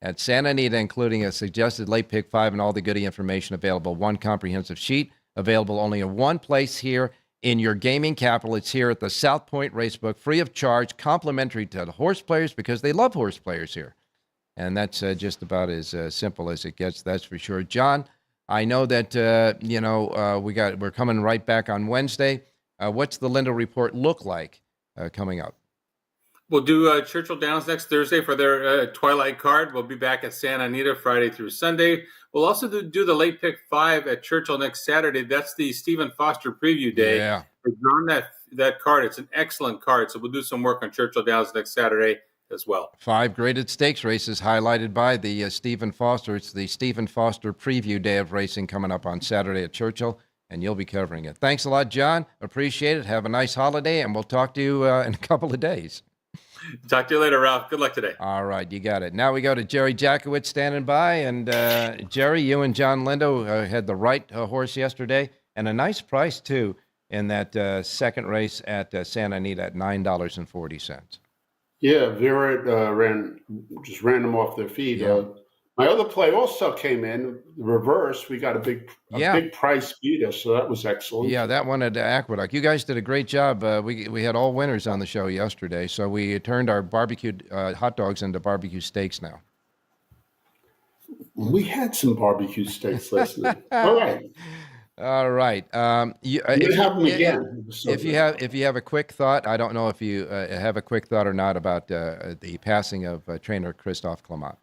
at Santa Anita, including a suggested late pick 5 and all the goodie information available. One comprehensive sheet available only in one place here in your gaming capital. It's here at the South Point Racebook, free of charge, complimentary to the horse players because they love horse players here. And that's just about as simple as it gets, that's for sure. John, I know that, we're coming right back on Wednesday. What's the Lindo Report look like coming up? We'll do Churchill Downs next Thursday for their Twilight card. We'll be back at Santa Anita Friday through Sunday. We'll also do the late pick 5 at Churchill next Saturday. That's the Stephen Foster preview day. Yeah. We're on that card. It's an excellent card. So we'll do some work on Churchill Downs next Saturday as well. 5 graded stakes races highlighted by the Stephen Foster. It's the Stephen Foster preview day of racing coming up on Saturday at Churchill, and you'll be covering it. Thanks a lot, John. Appreciate it. Have a nice holiday, and we'll talk to you in a couple of days. Talk to you later, Ralph. Good luck today. All right, you got it. Now we go to Jerry Jackowitz standing by. And Jerry, you and John Lindo had the right horse yesterday, and a nice price, too, in that second race at Santa Anita at $9.40. Yeah, Vera ran them off their feet. Yeah. My other play also came in reverse. We got a big price beater, so that was excellent. Yeah, that one at Aqueduct. You guys did a great job. We had all winners on the show yesterday, so we turned our barbecued hot dogs into barbecue steaks now. We had some barbecue steaks last night. All right. All right. You have them again. If you have a quick thought, I don't know if you have a quick thought or not about the passing of trainer Christophe Clement.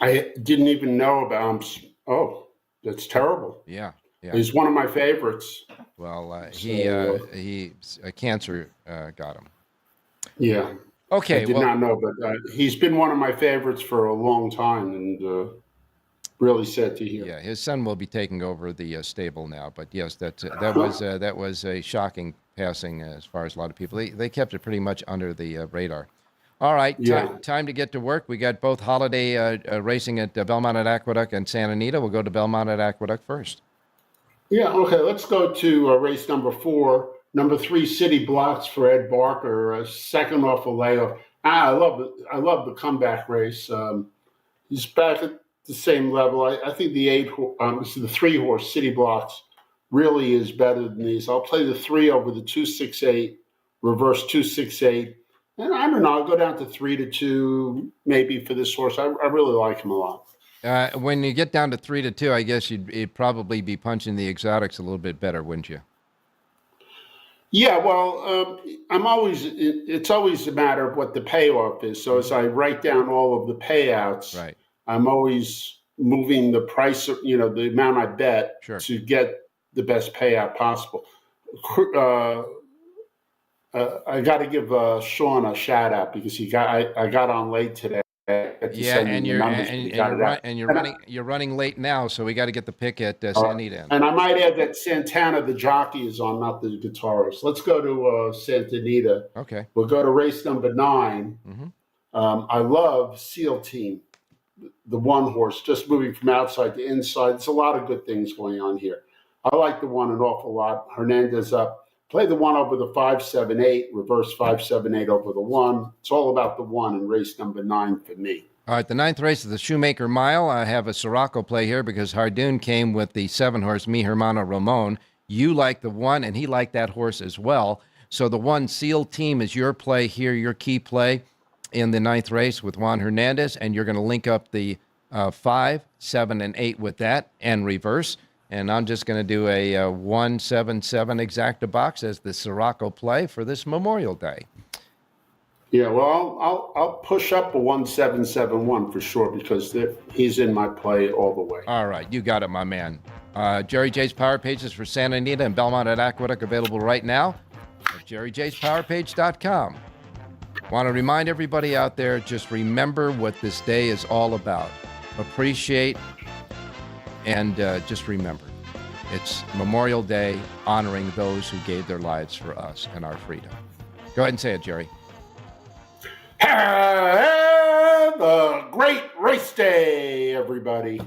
I didn't even know about him. Oh, that's terrible. Yeah. He's one of my favorites. Well, cancer got him. Yeah. Okay. I did not know, but he's been one of my favorites for a long time, and really sad to hear. Yeah, his son will be taking over the stable now. But yes, that was a shocking passing as far as a lot of people. They kept it pretty much under the radar. All right, time to get to work. We got both holiday racing at Belmont at Aqueduct and Santa Anita. We'll go to Belmont at Aqueduct first. Yeah, okay. Let's go to race number 4. Number 3, City Blocks for Ed Barker, second off a layoff. I love the comeback race. He's back at the same level. I think the 3-horse City Blocks really is better than these. I'll play the 3 over the 268, reverse 268. And I don't know, I'll go down to 3-2 maybe for this horse. I really like him a lot. When you get down to 3-2, I guess you'd probably be punching the exotics a little bit better, wouldn't you? Yeah, well, it's always a matter of what the payoff is. So as I write down all of the payouts, right, I'm always moving the price, the amount I bet to get the best payout possible. I got to give Sean a shout out because I got on late today. Yeah, and you're running late now, so we got to get the pick at Santa Anita. And I might add that Santana, the jockey, is on, not the guitarist. Let's go to Santa Anita. Okay. We'll go to race number 9. I love Seal Team, the one horse, just moving from outside to inside. There's a lot of good things going on here. I like the one an awful lot. Hernandez up. Play the one over the 5-7-8, reverse 5-7-8 over the one. It's all about the one in race number 9 for me. All right, the 9th race is the Shoemaker Mile. I have a Siraco play here because Hardoon came with the 7-horse Mi Hermano Ramon. You like the one, and he liked that horse as well. So the one Seal Team is your play here, your key play in the 9th race with Juan Hernandez, and you're going to link up the 5, 7, and 8 with that and reverse. And I'm just going to do a 1-7-7 exacta box as the Siraco play for this Memorial Day. Yeah, well, I'll push up a 1-7-7-1 for sure because he's in my play all the way. All right, you got it, my man. Jerry J's Power Pages for Santa Anita and Belmont at Aqueduct available right now at jerryjspowerpage.com. Want to remind everybody out there, just remember what this day is all about. Appreciate and just remember, it's Memorial Day honoring those who gave their lives for us and our freedom. Go ahead and say it, Jerry. Have a great race day, everybody.